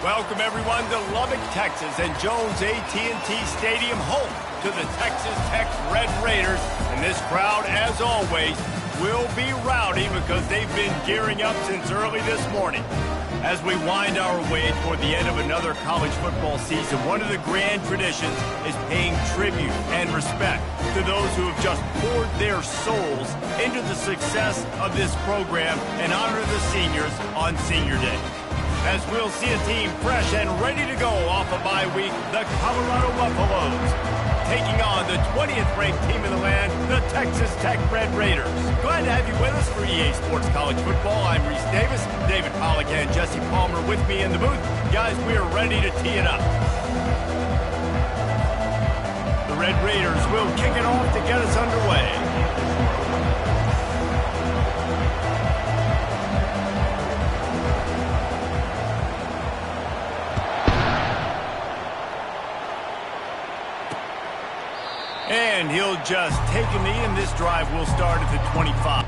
Welcome everyone to Lubbock, Texas, and Jones AT&T Stadium, home to the Texas Tech Red Raiders. And this crowd, as always, will be rowdy because they've been gearing up since early this morning. As we wind our way toward the end of another college football season, one of the grand traditions is paying tribute and respect to those who have just poured their souls into the success of this program and honor the seniors on Senior Day. As we'll see a team fresh and ready to go off a bye week, the Colorado Buffaloes taking on the 20th ranked team in the land, the Texas Tech Red Raiders. Glad to have you with us for EA Sports College Football. I'm Reese Davis, David Pollack and Jesse Palmer with me in the booth. Guys, we are ready to tee it up. The Red Raiders will kick it off to get us underway. And he'll just take a knee, and this drive will start at the 25.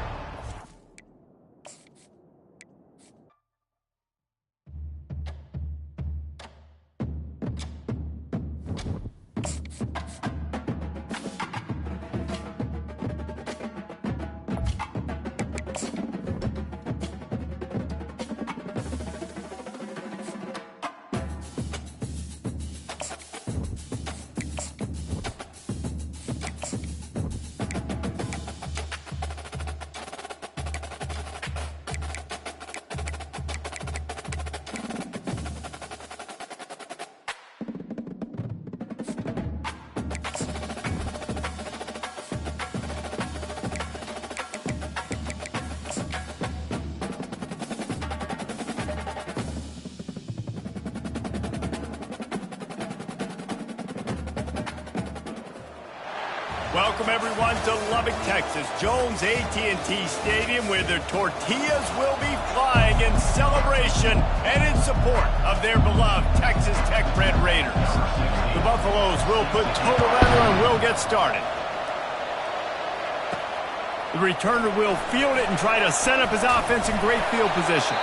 Welcome everyone to Lubbock, Texas, Jones AT&T Stadium, where the tortillas will be flying in celebration and in support of their beloved Texas Tech Red Raiders. The Buffaloes will put total leather and will get started. The returner will field it and try to set up his offense in great field position.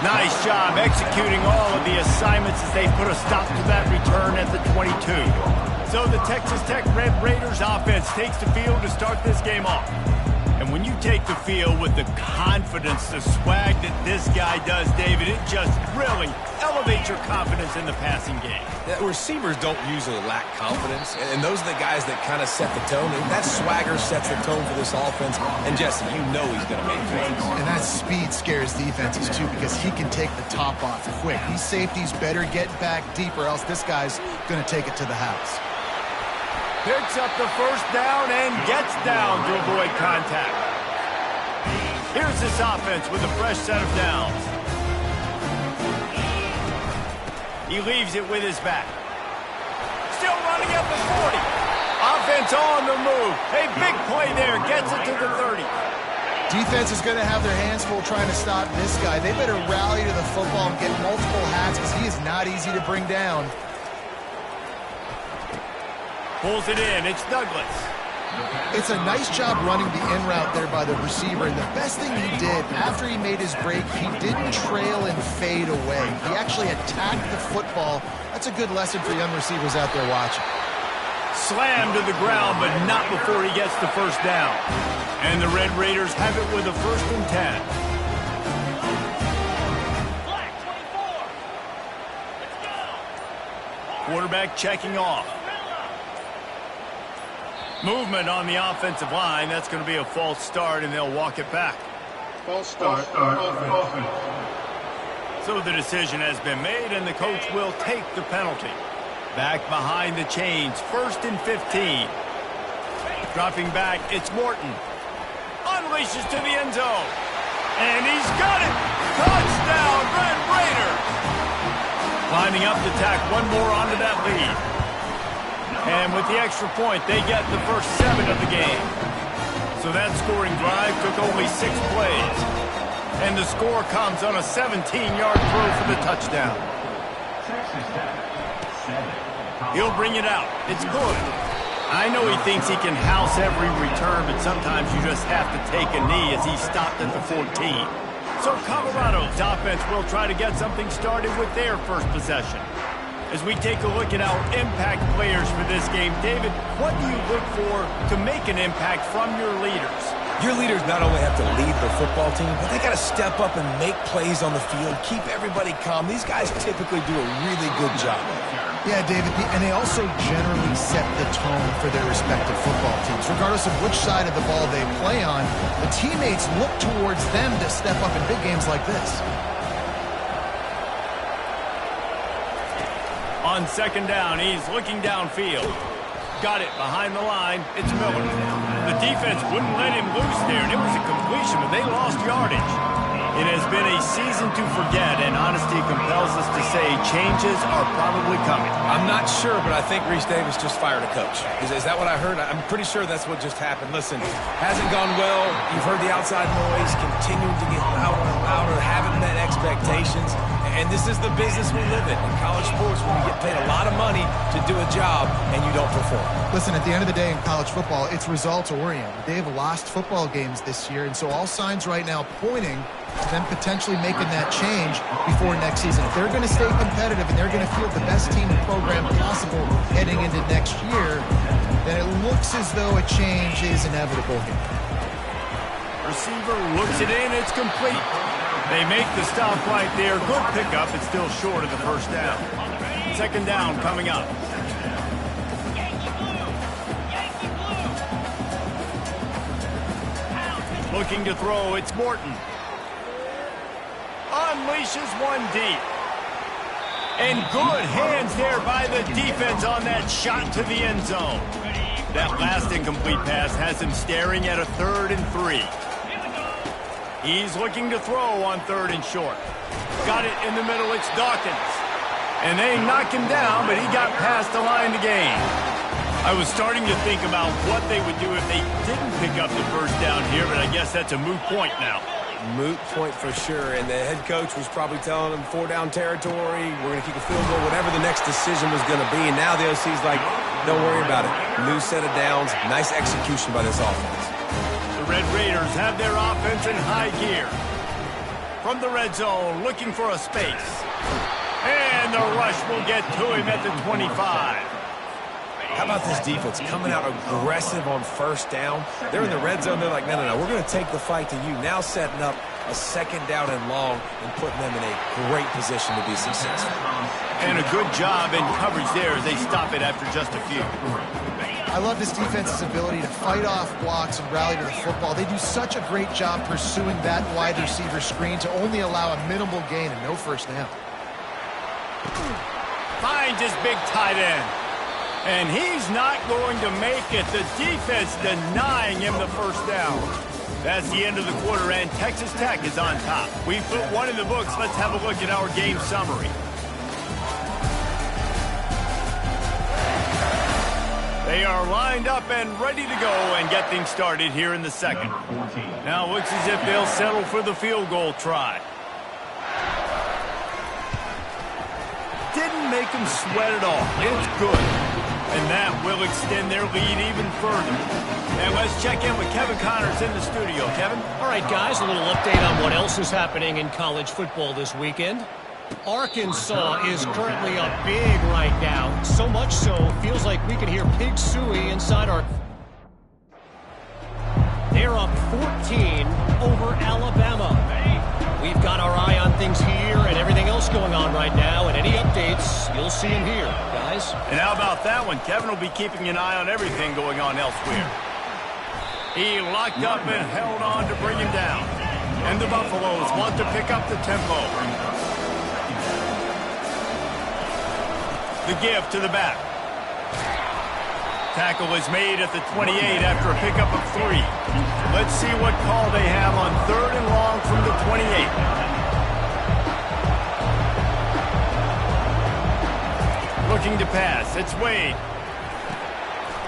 Nice job executing all of the assignments as they put a stop to that return at the 22. So the Texas Tech Red Raiders offense takes the field to start this game off. And when you take the field with the confidence, the swag that this guy does, David, it just really elevates your confidence in the passing game. Yeah, receivers don't usually lack confidence, and those are the guys that kind of set the tone. And that swagger sets the tone for this offense. And Jesse, you know he's going to make plays. And that speed scares defenses too, because he can take the top off quick. These safeties better get back deep, or else this guy's going to take it to the house. Picks up the first down and gets down to avoid contact. Here's this offense with a fresh set of downs. He leaves it with his back. Still running at the 40. Offense on the move. A big play there. Gets it to the 30. Defense is going to have their hands full trying to stop this guy. They better rally to the football and get multiple hats, because he is not easy to bring down. Pulls it in. It's Douglas. It's a nice job running the in route there by the receiver. And the best thing he did after he made his break, he didn't trail and fade away. He actually attacked the football. That's a good lesson for young receivers out there watching. Slammed to the ground, but not before he gets the first down. And the Red Raiders have it with a 1st and 10. Flag 24. Let's go. Quarterback checking off. Movement on the offensive line. That's going to be a false start, and they'll walk it back. False start. So the decision has been made, and the coach will take the penalty. Back behind the chains, 1st and 15. Dropping back, it's Morton. Unleashes to the end zone. And he's got it! Touchdown, Red Raiders! Lining up to tack one more onto that lead. And with the extra point, they get the first 7 of the game. So that scoring drive took only 6 plays. And the score comes on a 17-yard throw for the touchdown. He'll bring it out. It's good. I know he thinks he can house every return, but sometimes you just have to take a knee as he stopped at the 14. So Colorado's offense will try to get something started with their first possession. As we take a look at our impact players for this game, David, what do you look for to make an impact from your leaders? Your leaders not only have to lead the football team, but they got to step up and make plays on the field, keep everybody calm. These guys typically do a really good job. Yeah, David, and they also generally set the tone for their respective football teams. Regardless of which side of the ball they play on, the teammates look towards them to step up in big games like this. On second down, he's looking downfield. Got it behind the line. It's Miller. The defense wouldn't let him loose there, and it was a completion, but they lost yardage. It has been a season to forget, and honesty compels us to say changes are probably coming. I'm not sure, but I think Reese Davis just fired a coach. Is that what I heard? I'm pretty sure that's what just happened. Listen, hasn't gone well. You've heard the outside noise, continuing to get louder and louder, haven't met expectations. And this is the business we live in college sports, where we get paid a lot of money to do a job and you don't perform. Listen, at the end of the day in college football, it's results-oriented. They have lost football games this year, and so all signs right now pointing to them potentially making that change before next season. If they're going to stay competitive and they're going to field the best team and program possible heading into next year, then it looks as though a change is inevitable here. Receiver looks it in. It's complete. They make the stop right there. Good pickup. It's still short of the first down. Second down coming up. Looking to throw. It's Morton. Unleashes one deep. And good hands there by the defense on that shot to the end zone. That last incomplete pass has him staring at a 3rd and 3. He's looking to throw on 3rd and short. Got it in the middle. It's Dawkins. And they knock him down, but he got past the line to gain. I was starting to think about what they would do if they didn't pick up the first down here, but I guess that's a moot point now. Moot point for sure, and the head coach was probably telling them 4-down territory, we're going to kick a field goal, whatever the next decision was going to be, and now the OC's like, don't worry about it. New set of downs, nice execution by this offense. The Red Raiders have their offense in high gear. From the red zone, looking for a space. And the rush will get to him at the 25. How about this defense coming out aggressive on first down? They're in the red zone. They're like, no, we're going to take the fight to you. Now setting up a second down and long and putting them in a great position to be successful. And a good job in coverage there as they stop it after just a few. I love this defense's ability to fight off blocks and rally to the football. They do such a great job pursuing that wide receiver screen to only allow a minimal gain and no first down. Finds his big tight end. And he's not going to make it. The defense denying him the first down. That's the end of the quarter, and Texas Tech is on top. We've put one in the books. Let's have a look at our game summary. They are lined up and ready to go and get things started here in the second. Now it looks as if they'll settle for the field goal try. Didn't make them sweat at all. It's good. And that will extend their lead even further. And let's check in with Kevin Connors in the studio. Kevin? All right, guys, a little update on what else is happening in college football this weekend. Arkansas is currently up big right now. So much so, feels like we can hear Pig Suey inside our... They're up 14 over Alabama. We've got our eye on things here and everything else going on right now, and any updates, you'll see them here, guys. And how about that one? Kevin will be keeping an eye on everything going on elsewhere. He locked up and held on to bring him down. And the Buffaloes want to pick up the tempo. The give to the back. Tackle is made at the 28 after a pickup of 3. Let's see what call they have on 3rd and long from the 28. Looking to pass. It's Wade.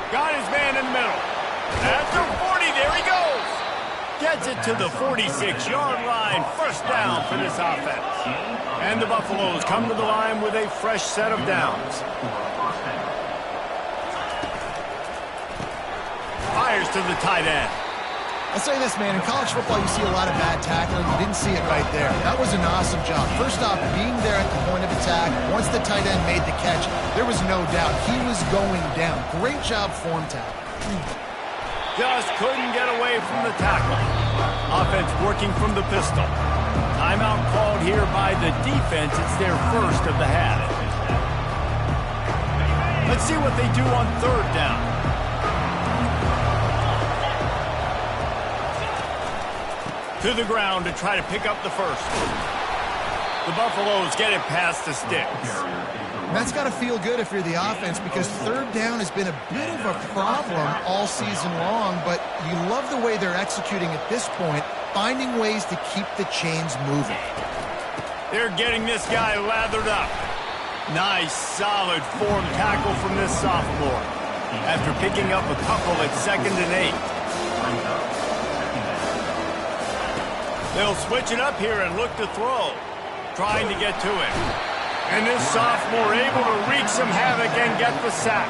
Got his man in the middle. At the 40, there he goes. Gets it to the 46-yard line. First down for this offense. And the Buffaloes come to the line with a fresh set of downs. Fires to the tight end. I'll say this, man. In college football, you see a lot of bad tackling. You didn't see it right there. That was an awesome job. First off, being there at the point of attack. Once the tight end made the catch, there was no doubt he was going down. Great job form tackle. Just couldn't get away from the tackle. Offense working from the pistol. Timeout called here by the defense. It's their first of the half. Let's see what they do on third down. To the ground to try to pick up the first. The Buffaloes get it past the sticks. That's got to feel good if you're the offense, because third down has been a bit of a problem all season long, but you love the way they're executing at this point, finding ways to keep the chains moving. They're getting this guy lathered up. Nice, solid form tackle from this sophomore after picking up a couple at 2nd and 8. They'll switch it up here and look to throw, trying to get to it. And this sophomore able to wreak some havoc and get the sack.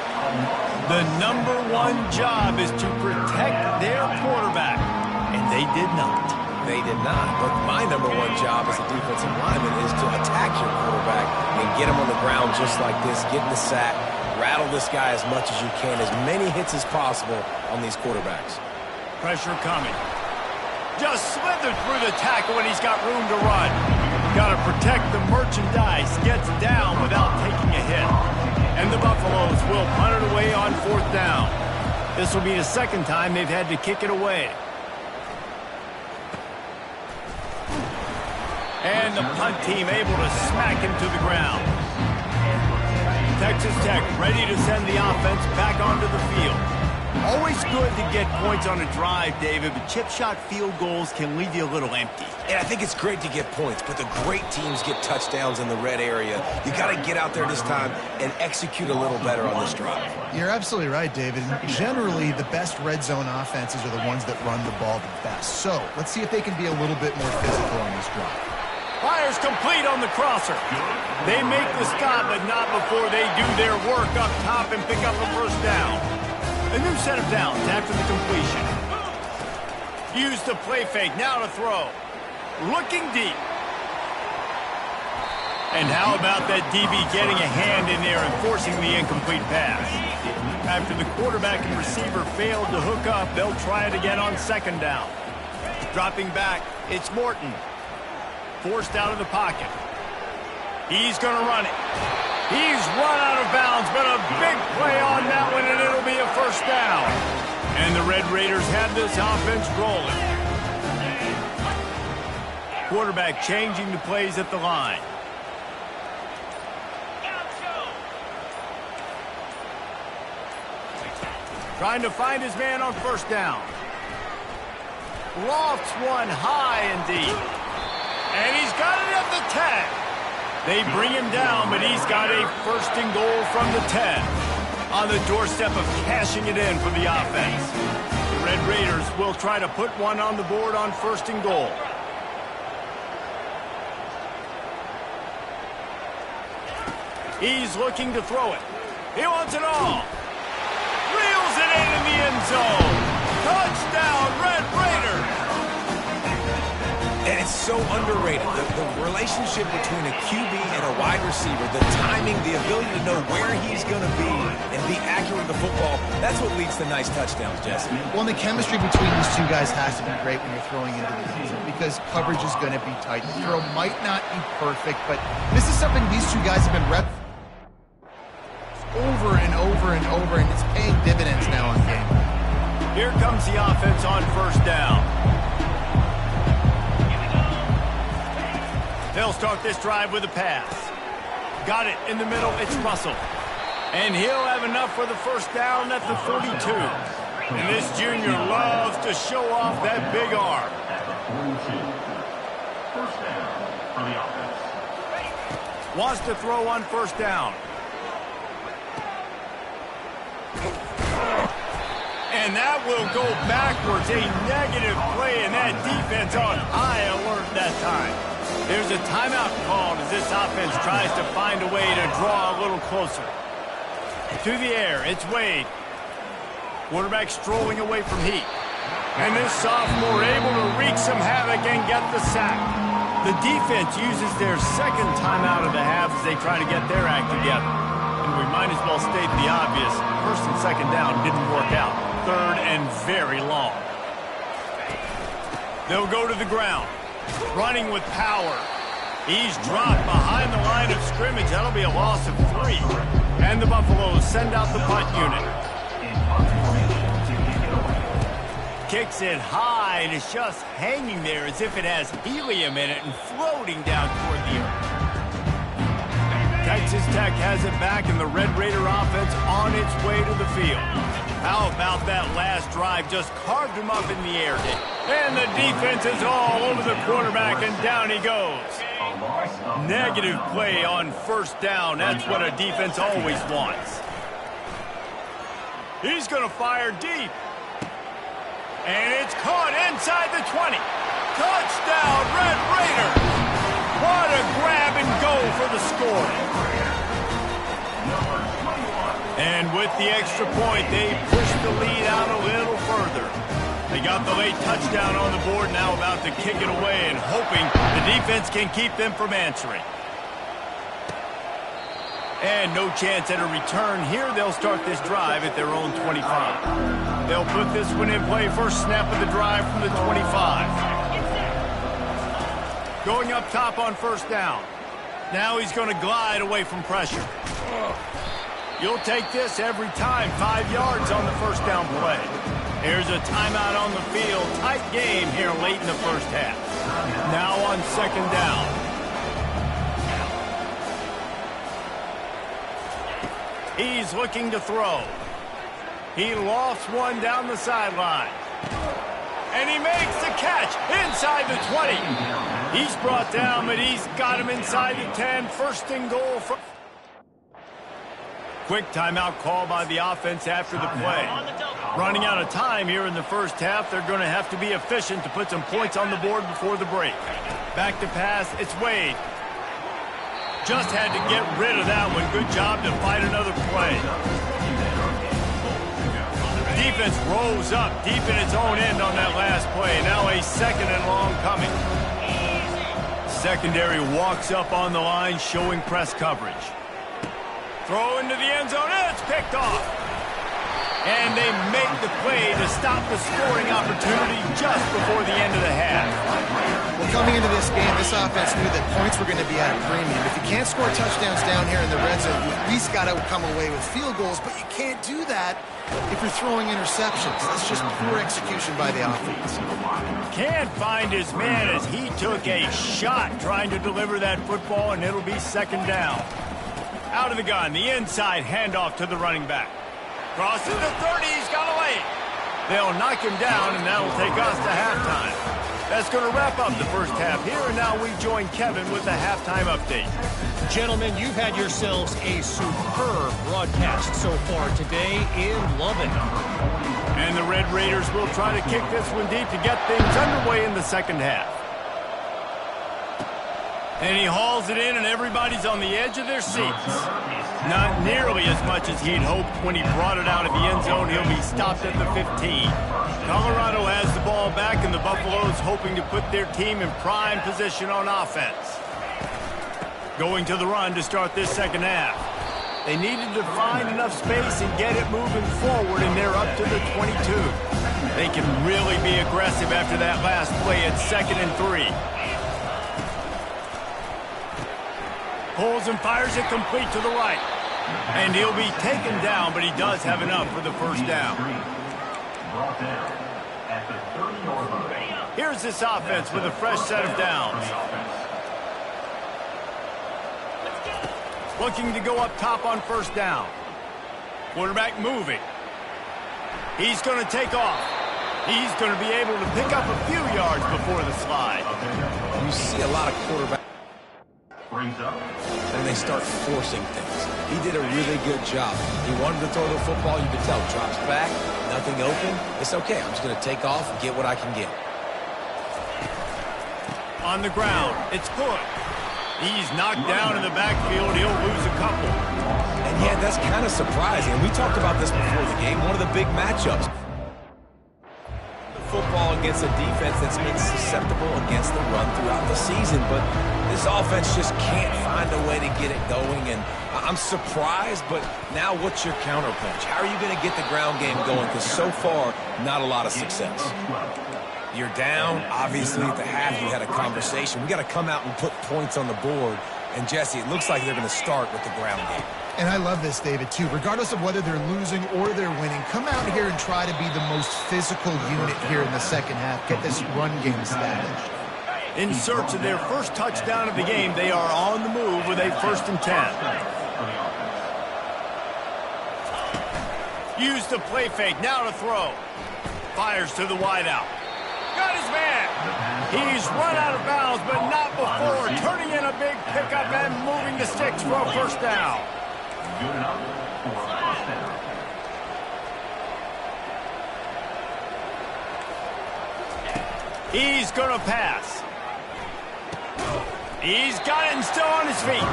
The number one job is to protect their quarterback, and they did not. They did not. But my number one job as a defensive lineman is to attack your quarterback and get him on the ground just like this, get in the sack, rattle this guy as much as you can, as many hits as possible on these quarterbacks. Pressure coming. Just slithered through the tackle and he's got room to run. Got to protect the merchandise. Gets down without taking a hit. And the Buffaloes will punt it away on 4th down. This will be the second time they've had to kick it away. And the punt team able to smack him to the ground. Texas Tech ready to send the offense back onto the field. Always good to get points on a drive, David, but chip shot field goals can leave you a little empty. And I think it's great to get points, but the great teams get touchdowns in the red area. You got to get out there this time and execute a little better on this drive. You're absolutely right, David. Generally, the best red zone offenses are the ones that run the ball the best. So let's see if they can be a little bit more physical on this drive. Fires complete on the crosser. They make the stop, but not before they do their work up top and pick up a first down. A new set of downs after the completion. Use the play fake, now to throw. Looking deep. And how about that DB getting a hand in there and forcing the incomplete pass? After the quarterback and receiver failed to hook up, they'll try it again on 2nd down. Dropping back, it's Morton. Forced out of the pocket. He's going to run it. He's run out of bounds, but a big play on that one, and it'll be a first down. And the Red Raiders have this offense rolling. Quarterback changing the plays at the line. Trying to find his man on first down. Lofts one high and deep. And he's got it at the 10. They bring him down, but he's got a 1st and goal from the 10. On the doorstep of cashing it in for the offense. The Red Raiders will try to put one on the board on 1st and goal. He's looking to throw it. He wants it all. Reels it in the end zone. Touchdown, Red Raiders. And it's so underrated. The relationship between a QB and a wide receiver, the timing, the ability to know where he's going to be and be accurate with the football, that's what leads to nice touchdowns, Jesse. Well, and the chemistry between these two guys has to be great when you're throwing into the end zone, because coverage is going to be tight. The throw might not be perfect, but this is something these two guys have been repping over and over and over, and it's paying dividends now on game. Here comes the offense on 1st down. They'll start this drive with a pass. Got it in the middle. It's Russell. And he'll have enough for the first down at the 42. And this junior loves to show off that big arm. First down for the offense. Wants to throw on 1st down. And that will go backwards. A negative play, and that defense on high alert that time. There's a timeout called as this offense tries to find a way to draw a little closer. To the air, it's Wade. Quarterback strolling away from heat. And this sophomore able to wreak some havoc and get the sack. The defense uses their second timeout of the half as they try to get their act together. And we might as well state the obvious. First and second down didn't work out. Third and very long. They'll go to the ground. Running with power. He's dropped behind the line of scrimmage. That'll be a loss of 3. And the Buffaloes send out the punt unit. Kicks it high, and it's just hanging there as if it has helium in it and floating down toward the earth. Texas Tech has it back, and the Red Raider offense on its way to the field. How about that last drive? Just carved him up in the air. And the defense is all over the quarterback, and down he goes. Negative play on first down. That's what a defense always wants. He's going to fire deep. And it's caught inside the 20. Touchdown, Red Raiders. What a grab and go for the score. And with the extra point, they push the lead out a little further. They got the late touchdown on the board, now about to kick it away and hoping the defense can keep them from answering. And no chance at a return here. They'll start this drive at their own 25. They'll put this one in play. First snap of the drive from the 25. Going up top on first down. Now he's going to glide away from pressure. You'll take this every time. 5 yards on the first down play. Here's a timeout on the field. Tight game here late in the first half. Now on second down. He's looking to throw. He lofts one down the sideline. And he makes the catch inside the 20. He's brought down, but he's got him inside the 10. First and goal. Quick timeout call by the offense after the play. Running out of time here in the first half. They're going to have to be efficient to put some points on the board before the break. Back to pass. It's Wade. Just had to get rid of that one. Good job to fight another play. Defense rolls up deep in its own end on that last play. Now a second and long coming. Secondary walks up on the line, showing press coverage. Throw into the end zone, and it's picked off. And they make the play to stop the scoring opportunity just before the end of the half. Well, coming into this game, this offense knew that points were going to be at a premium. If you can't score touchdowns down here in the red zone, you at least got to come away with field goals, but you can't do that if you're throwing interceptions. That's just poor execution by the offense. Can't find his man as he took a shot trying to deliver that football, and it'll be second down. Out of the gun, the inside handoff to the running back. Crosses the 30, he's got a lane. They'll knock him down, and that'll take us to halftime. That's going to wrap up the first half here, and now we join Kevin with the halftime update. Gentlemen, you've had yourselves a superb broadcast so far today in Lubbock. And the Red Raiders will try to kick this one deep to get things underway in the second half. And he hauls it in, and everybody's on the edge of their seats. Not nearly as much as he'd hoped when he brought it out of the end zone. He'll be stopped at the 15. Colorado has the ball back, and the Buffaloes hoping to put their team in prime position on offense. Going to the run to start this second half. They needed to find enough space and get it moving forward, and they're up to the 22. They can really be aggressive after that last play at 2nd and 3. Pulls and fires it complete to the right. And he'll be taken down, but he does have enough for the first down. Here's this offense with a fresh set of downs. Looking to go up top on first down. Quarterback moving. He's going to take off. He's going to be able to pick up a few yards before the slide. You see a lot of quarterbacks and they start forcing things. He did a really good job. He wanted to throw the football. You could tell. Drops back, nothing open. It's okay. I'm just going to take off and get what I can get. On the ground, it's Hood. He's knocked down in the backfield. He'll lose a couple. And yeah, that's kind of surprising. We talked about this before the game. One of the big matchups. all against a defense that's been susceptible against the run throughout the season. But this offense just can't find a way to get it going. And I'm surprised, but now what's your counterpunch? How are you going to get the ground game going? Because so far, not a lot of success. You're down. Obviously, at the half, you had a conversation. We got to come out and put points on the board. And, Jesse, it looks like they're going to start with the ground game. And I love this, David, too. Regardless of whether they're losing or they're winning, come out here and try to be the most physical unit here in the second half. Get this run game established. In search of their first touchdown of the game, they are on the move with a 1st and 10. Use the play fake. Now to throw. Fires to the wideout. Got his man. He's run out of bounds, but not before turning in a big pickup and moving the sticks for a 1st down. Good enough for a 1st down. He's going to pass. He's got it and still on his feet.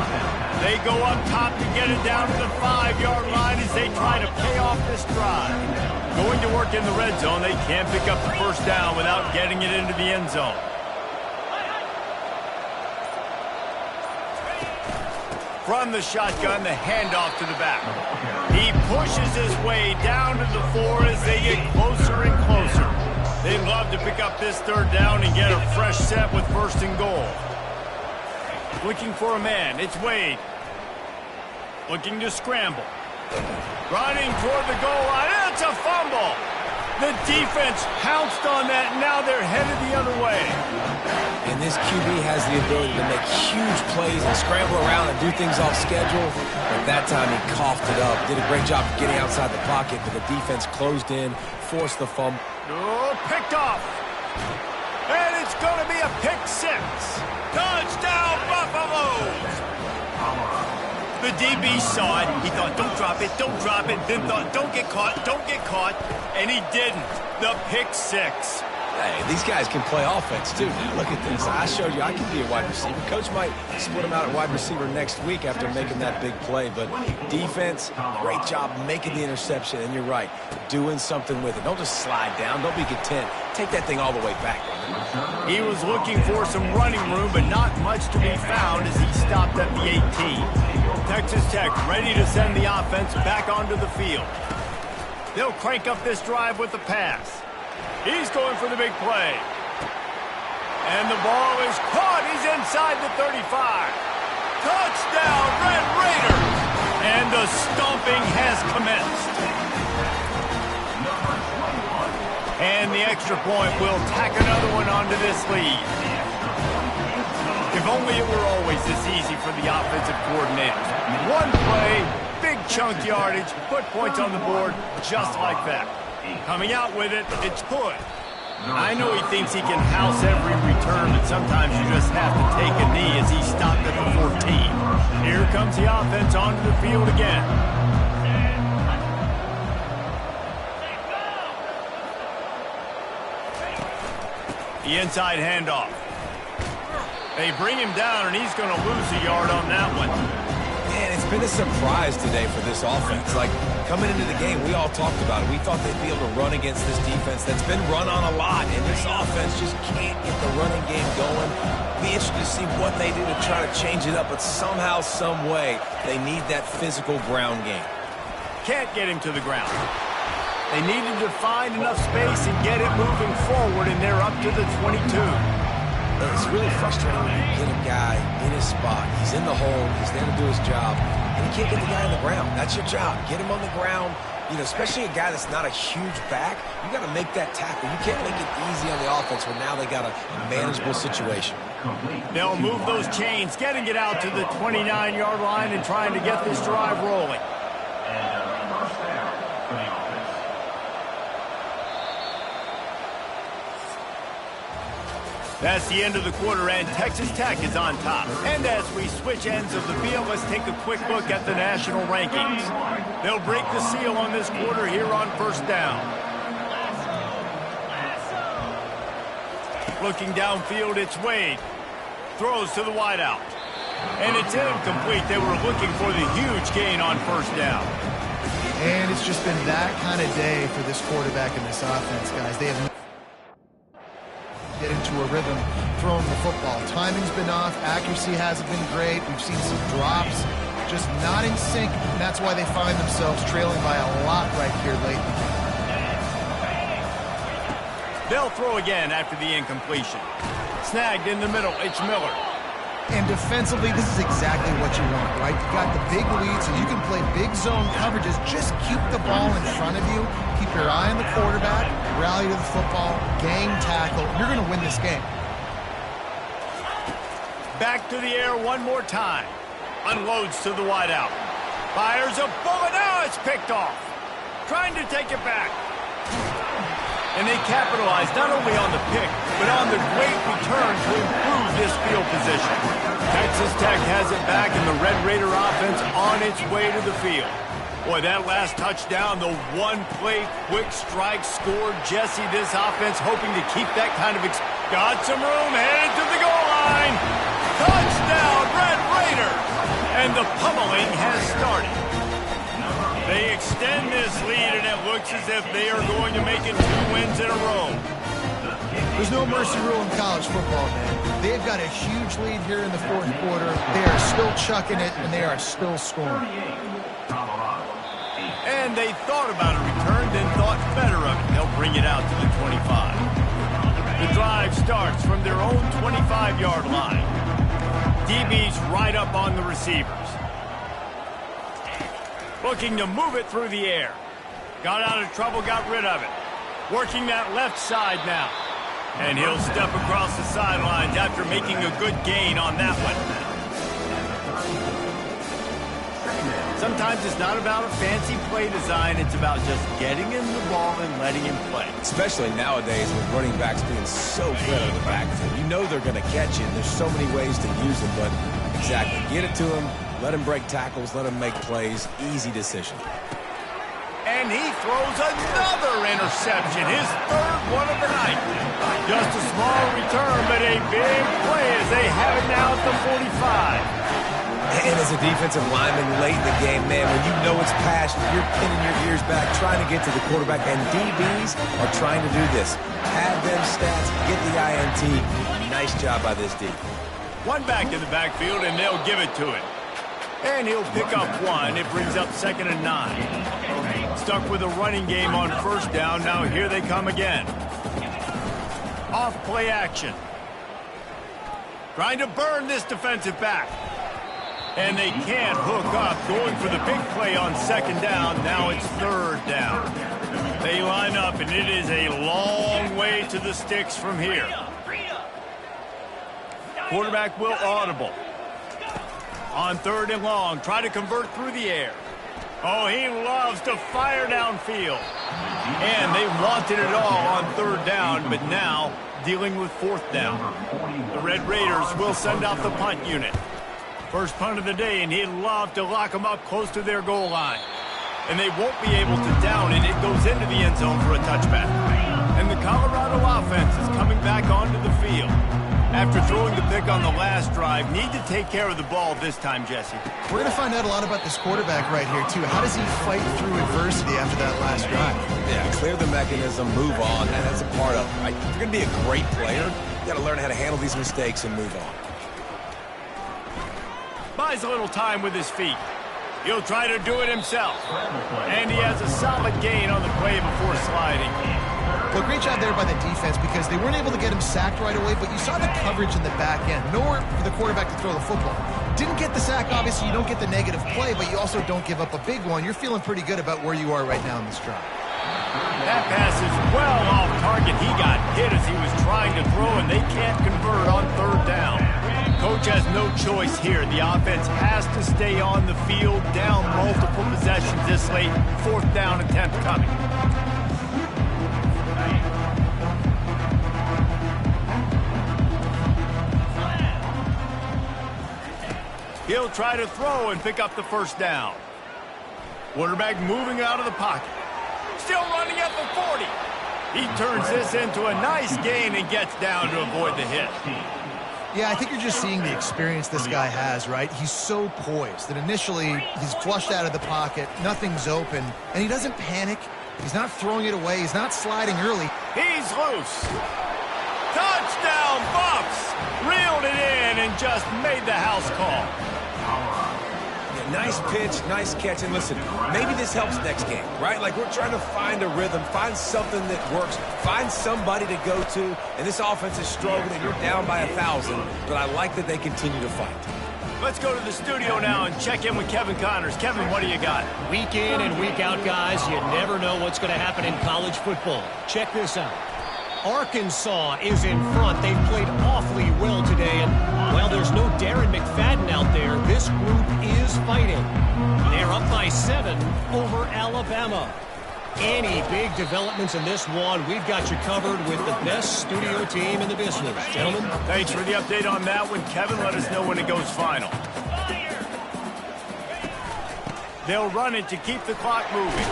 They go up top to get it down to the 5-yard line as they try to pay off this drive. Going to work in the red zone, they can't pick up the 1st down without getting it into the end zone. From the shotgun, the handoff to the back. He pushes his way down to the 4 as they get closer and closer. They'd love to pick up this 3rd down and get a fresh set with 1st and goal. Looking for a man, it's Wade. Looking to scramble. Running toward the goal line, it's a fumble. The defense pounced on that, now they're headed the other way. And this QB has the ability to make huge plays and scramble around and do things off schedule. But that time he coughed it up. Did a great job of getting outside the pocket, but the defense closed in, forced the fumble. Oh, picked off. And it's going to be a pick 6. Touchdown, Buffaloes! The DB saw it. He thought, don't drop it, don't drop it. Then thought, don't get caught, and he didn't. The pick 6. Hey, these guys can play offense, too. Now, look at this. I showed you I can be a wide receiver. Coach might split him out at wide receiver next week after making that big play. But defense, great job making the interception. And you're right, doing something with it. Don't just slide down. Don't be content. Take that thing all the way back. He was looking for some running room, but not much to be found as he stopped at the 18. Texas Tech ready to send the offense back onto the field. They'll crank up this drive with the pass. He's going for the big play. And the ball is caught. He's inside the 35. Touchdown, Red Raiders! And the stomping has commenced. And the extra point will tack another one onto this lead. If only it were always this easy for the offensive coordinators. One play, big chunk yardage, put points on the board just like that. Coming out with it, it's Hood. I know he thinks he can house every return, but sometimes you just have to take a knee as he stopped at the 14. Here comes the offense onto the field again. The inside handoff. They bring him down, and he's going to lose a yard on that one. Man, it's been a surprise today for this offense. Like, coming into the game, we all talked about it. We thought they'd be able to run against this defense that's been run on a lot, and this offense just can't get the running game going. Be interested to see what they do to try to change it up, but somehow, some way, they need that physical ground game. Can't get him to the ground. They needed to find enough space and get it moving forward, and they're up to the 22. It's really frustrating when you get a guy in his spot. He's in the hole. He's there to do his job. And you can't get the guy on the ground. That's your job. Get him on the ground. You know, especially a guy that's not a huge back. You got to make that tackle. You can't make it easy on the offense when now they got a manageable situation. They'll move those chains, getting it out to the 29-yard line and trying to get this drive rolling. That's the end of the quarter, and Texas Tech is on top. And as we switch ends of the field, let's take a quick look at the national rankings. They'll break the seal on this quarter here on 1st down. Looking downfield, it's Wade. Throws to the wideout. And it's incomplete. They were looking for the huge gain on 1st down. And it's just been that kind of day for this quarterback and this offense, guys. They have get into a rhythm throwing the football. Timing's been off. Accuracy hasn't been great. We've seen some drops, just not in sync, and that's why they find themselves trailing by a lot right here late in the game. They'll throw again after the incompletion. Snagged in the middle, it's Miller. And defensively, this is exactly what you want, right? You got the big lead, so you can play big zone coverages. Just keep the ball in front of you. Keep your eye on the quarterback. Rally to the football. Gang tackle. You're going to win this game. Back to the air one more time. Unloads to the wideout. Fires a bullet. Now it's picked off. Trying to take it back. And they capitalize not only on the pick, but on the great return to improve this field position. Texas Tech has it back, and the Red Raider offense on its way to the field. Boy, that last touchdown, the one-play quick strike scored. Jesse, this offense hoping to keep that kind of... Got some room, headed to the goal line. Touchdown, Red Raiders! And the pummeling has started. They extend this lead, and it looks as if they are going to make it 2 wins in a row. There's no mercy rule in college football, man. They've got a huge lead here in the fourth quarter. They are still chucking it, and they are still scoring. And they thought about a return, then thought better of it. They'll bring it out to the 25. The drive starts from their own 25-yard line. DB's right up on the receivers. Looking to move it through the air. Got out of trouble, got rid of it. Working that left side now. And he'll step across the sidelines after making a good gain on that one. Sometimes it's not about a fancy play design. It's about just getting him the ball and letting him play. Especially nowadays with running backs being so good out of the backfield. You know they're going to catch you. There's so many ways to use them, but exactly. Get it to him. Let him break tackles. Let him make plays. Easy decision. And he throws another interception. His third one of the night. Just a small return, but a big play as they have it now at the 45. And as a defensive lineman late in the game, man, when you know it's past, you're pinning your ears back, trying to get to the quarterback, and DBs are trying to do this. Have them stats, get the INT. Nice job by this D. One back in the backfield, and they'll give it to him. And he'll pick up one. It brings up 2nd and 9. Stuck with a running game on first down. Now here they come again. Off play action. Trying to burn this defensive back. And they can't hook up. Going for the big play on 2nd down. Now it's 3rd down. They line up, and it is a long way to the sticks from here. Quarterback will audible. On 3rd and long, try to convert through the air. Oh, he loves to fire downfield. And they wanted it all on 3rd down, but now dealing with 4th down. The Red Raiders will send out the punt unit. First punt of the day, and he'd love to lock them up close to their goal line. And they won't be able to down it. It goes into the end zone for a touchback. And the Colorado offense is coming back onto the field. After throwing the pick on the last drive, need to take care of the ball this time, Jesse. We're going to find out a lot about this quarterback right here, too. How does he fight through adversity after that last drive? Yeah, clear the mechanism, move on. That's a part of it, right? If you're going to be a great player, you got to learn how to handle these mistakes and move on. Buys a little time with his feet. He'll try to do it himself. And he has a solid gain on the play before sliding. Well, great job there by the defense because they weren't able to get him sacked right away, but you saw the coverage in the back end. Nowhere for the quarterback to throw the football. Didn't get the sack, obviously you don't get the negative play, but you also don't give up a big one. You're feeling pretty good about where you are right now in this drive. That pass is well off target. He got hit as he was trying to throw, and they can't convert on 3rd down. Coach has no choice here. The offense has to stay on the field, down multiple possessions this late. 4th down attempt coming. He'll try to throw and pick up the 1st down. Quarterback moving out of the pocket. Still running at the 40. He turns this into a nice gain and gets down to avoid the hit. Yeah, I think you're just seeing the experience this guy has, right? He's so poised that initially he's flushed out of the pocket, nothing's open, and he doesn't panic. He's not throwing it away. He's not sliding early. He's loose. Touchdown, Buffs! Reeled it in and just made the house call. Yeah, nice pitch, nice catch. And listen, maybe this helps next game, right? Like we're trying to find a rhythm, find something that works, find somebody to go to. And this offense is struggling, and you're down by 1,000. But I like that they continue to fight. Let's go to the studio now and check in with Kevin Connors. Kevin, what do you got? Week in and week out, guys, you never know what's going to happen in college football. Check this out. Arkansas is in front. They've played awfully well today, and while there's no Darren McFadden out there, this group is fighting. They're up by 7 over Alabama. Any big developments in this one, we've got you covered with the best studio team in the business. Gentlemen. Thanks for the update on that one. Kevin, let us know when it goes final. They'll run it to keep the clock moving.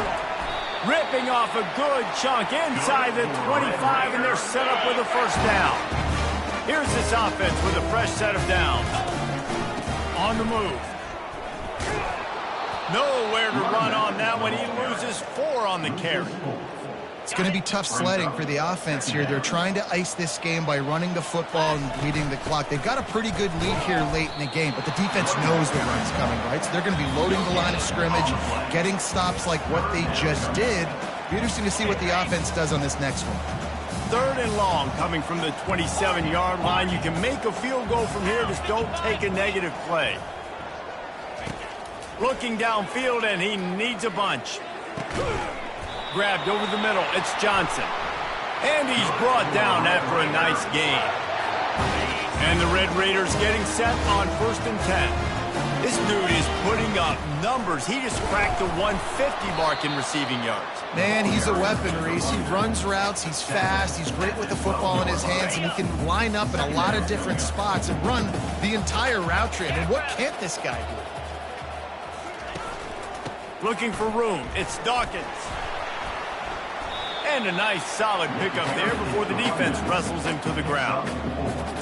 Ripping off a good chunk inside the 25, and they're set up with a first down. Here's this offense with a fresh set of downs. On the move. Nowhere to run on that one. He loses 4 on the carry. It's going to be tough sledding for the offense here. They're trying to ice this game by running the football and leading the clock. They've got a pretty good lead here late in the game, but the defense knows the run's coming, right? So they're going to be loading the line of scrimmage, getting stops like what they just did. Be interesting to see what the offense does on this next one. 3rd and long coming from the 27-yard line. You can make a field goal from here. Just don't take a negative play. Looking downfield, and he needs a bunch. Grabbed over the middle. It's Johnson. And he's brought down after a nice gain. And the Red Raiders getting set on 1st and 10. This dude is putting up numbers. He just cracked the 150 mark in receiving yards. Man, he's a weapon, Reese. He runs routes. He's fast. He's great with the football in his hands, and he can line up in a lot of different spots and run the entire route tree. And what can't this guy do? Looking for room. It's Dawkins. And a nice solid pickup there before the defense wrestles him to the ground.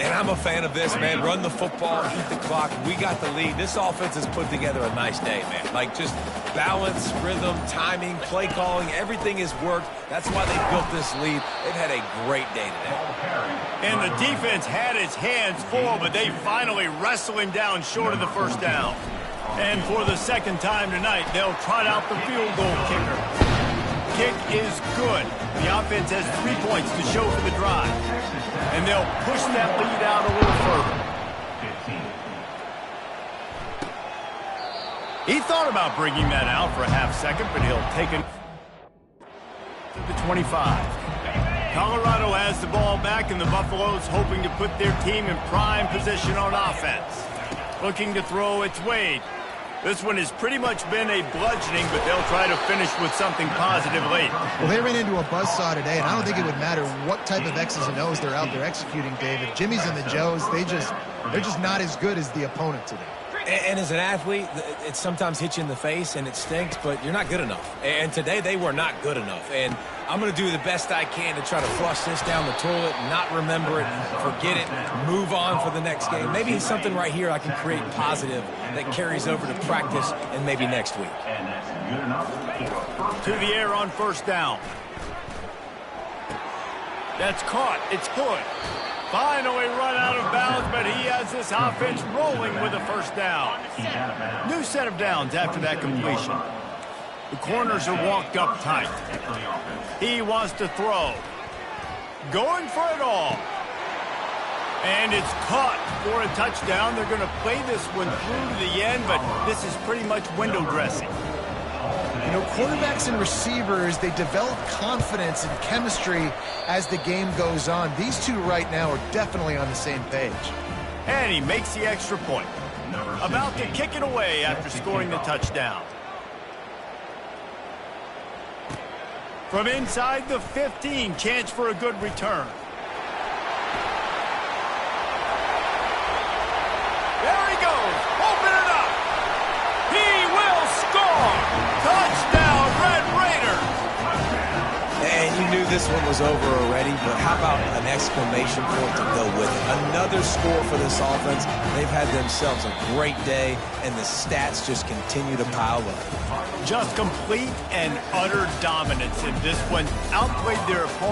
And I'm a fan of this, man. Run the football, keep the clock. We got the lead. This offense has put together a nice day, man. Like just balance, rhythm, timing, play calling, everything has worked. That's why they built this lead. They've had a great day today. And the defense had its hands full, but they finally wrestle him down short of the first down. And for the second time tonight, they'll trot out the field goal kicker. Kick is good. The offense has 3 points to show for the drive. And they'll push that lead out a little further. 15. He thought about bringing that out for a half second, but he'll take it to the 25. Colorado has the ball back, and the Buffaloes hoping to put their team in prime position on offense. Looking to throw, it's Wade. This one has pretty much been a bludgeoning, but they'll try to finish with something positive late. Well, they ran into a buzzsaw today, and I don't think it would matter what type of X's and O's they're out there executing, Dave. If Jimmy's and the Joes, they're just not as good as the opponent today. And as an athlete, it sometimes hits you in the face and it stinks, but you're not good enough. And today they were not good enough. And I'm going to do the best I can to try to flush this down the toilet, not remember it, forget it, move on for the next game. Maybe it's something right here I can create positive that carries over to practice and maybe next week. And that's good enough. To the air on first down. That's caught. It's good. Finally run out of bounds, but he has this offense rolling with a first down. New set of downs after that completion. The corners are walked up tight. He wants to throw. Going for it all. And it's caught for a touchdown. They're going to play this one through to the end, but this is pretty much window dressing. You know, quarterbacks and receivers, they develop confidence and chemistry as the game goes on. These two right now are definitely on the same page. And he makes the extra point. About to kick it away after scoring the touchdown. From inside the 15, chance for a good return. There he goes. Open it up. He will score. Touchdown, Red Raiders. And you knew this one was over already, but how about an exclamation point to go with it? Another score for this offense. They've had themselves a great day, and the stats just continue to pile up. Just complete and utter dominance in this one. Outplayed their opponent.